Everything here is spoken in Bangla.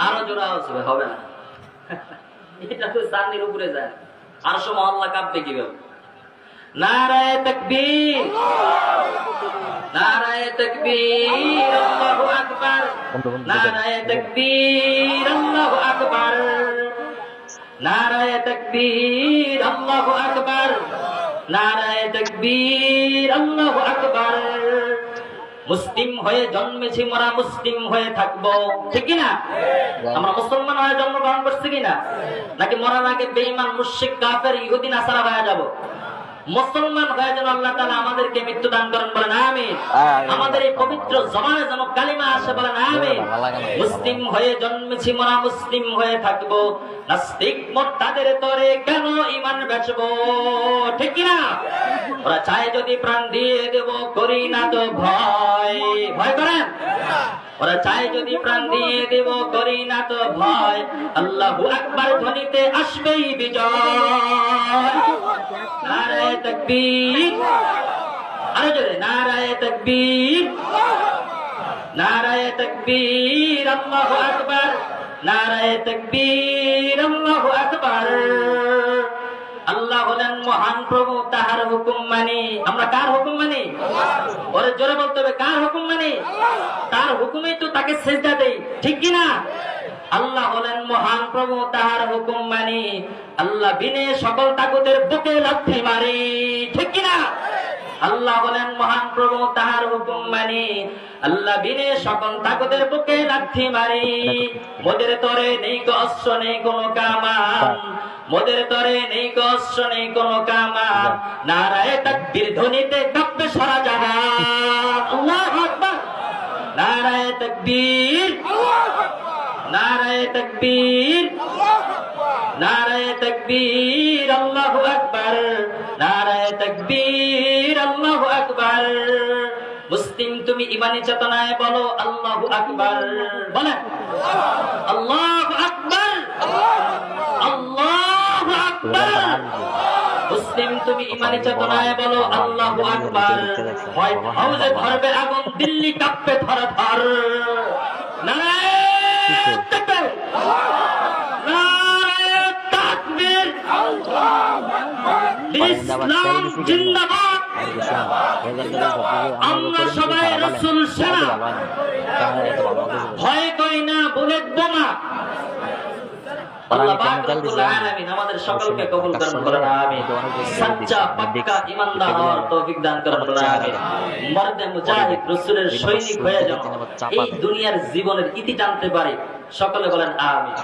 আরো জোড়া হবে হবে না। এটা তো চাঁদনির উপরে যায়, আরশো মহল্লা কাঁপবে কিভাবে? নারায়ে তাকবীর, নারায়ে তাকবীর, আল্লাহু আকবার, নারায়ে তাকবীর, আল্লাহু আকবার, নারায়ে তাকবীর, আল্লাহু আকবার, নারায়ে তাকবীর, আল্লাহু আকবার। মুসলিম হয়ে জন্মেছি, মোরা মুসলিম হয়ে থাকবো, ঠিক কিনা? আমরা মুসলমান হয়ে জন্মগ্রহণ করছি কিনা? নাকি মরার আগে বেঈমান মুশরিক কাফের ইহুদি নাসারা হয়ে যাব? মুসলমান হয়ে যেন আল্লাহ তাআলা আমাদেরকে মৃত্যু দান করেন, বলেন আমিন। আমাদের এই পবিত্র জবানে যেন কালিমা আসে, বলেন আমিন। মুসলিম হয়ে জন্মেছি, মোরা মুসলিম হয়ে থাকবো, নাস্তিক মুরতাদের তরে কেন ঈমান বেচবো, ঠিক কি না? ওরা চায় যদি প্রাণ দিয়ে দেব, করি না তো ভয়। ভয় করেন? ওরা চায় যদি প্রাণ দিয়ে দেব, করি না তো ভয়। আল্লাহু আকবার ধ্বনিতে আসবেই বিজয়। নারায়ে তাকবীর, আরো জোরে নারায়ে তাকবীর, নারায়ে তাকবীর, আল্লাহু আকবার, নারায়ে তাকবীর, আল্লাহু আকবার। আল্লাহ হলেন মহান প্রভু, তাহার হুকুম মানি। আমরা কার হুকুম মানি? ওরে জোরে বলতে হবে, কার হুকুম মানি? তার হুকুমেই তো তাকে সিজদা দেই, ঠিক কি না? আল্লাহ হলেন মহান প্রভু, তাহার হুকুম মানি। আল্লাহ বিনে সকল তাগুতের বুকে লাথি মারি, ঠিক কি না? আল্লাহ হলেন মহান প্রভু, তাহার হুকুম মানি। আল্লাহ বিনে সকল তাগুতের বুকে লাথি মারি। মোদের তরে নেই অস্ত্র, নেই কোনো কামান, মোদের তরে নেই অস্ত্র, নেই কোনো কামান। নারায়ে তাকবীর ধ্বনিতে কাঁপবে সারা জাহান। আল্লাহু আকবার, নারায়ে তাকবীর, নারায়ে তাকবীর, নারায়ে তাকবীর, আল্লাহু আকবার, নারায়ে তাকবীর, আল্লাহু আকবার। মুসলিম তুমি ঈমানি চেতনায় বলো আল্লাহু আকবার, বলেন আল্লাহু আকবার, আল্লাহু আকবার। মুসলিম তুমি ঈমানি চেতনায় বলো আল্লাহু আকবার। হোয়াইট হাউসে ধরবে আগুন, দিল্লি কাঁপবে থর থর। নারায়ে তাকবীর, নারায়ে তাকবীর, ইসলাম জিন্দাবাদ। আমরা সবাই রাসূল সেনা, ভয় করি না বুলেট বোমা। আল্লাহ পাক রব্বুল আলামিন আমাদের সকলকে কবুল করেন, আমিন। সচ্চা পাক্কা ঈমানদার হওয়ার তৌফিক দান করেন, আমিন। মর্দে মুজাহিদ রাসূলের সৈনিক হয়ে যেন এই দুনিয়ার জীবনের ইতি টানতে পারি, সকলে বলেন আমিন।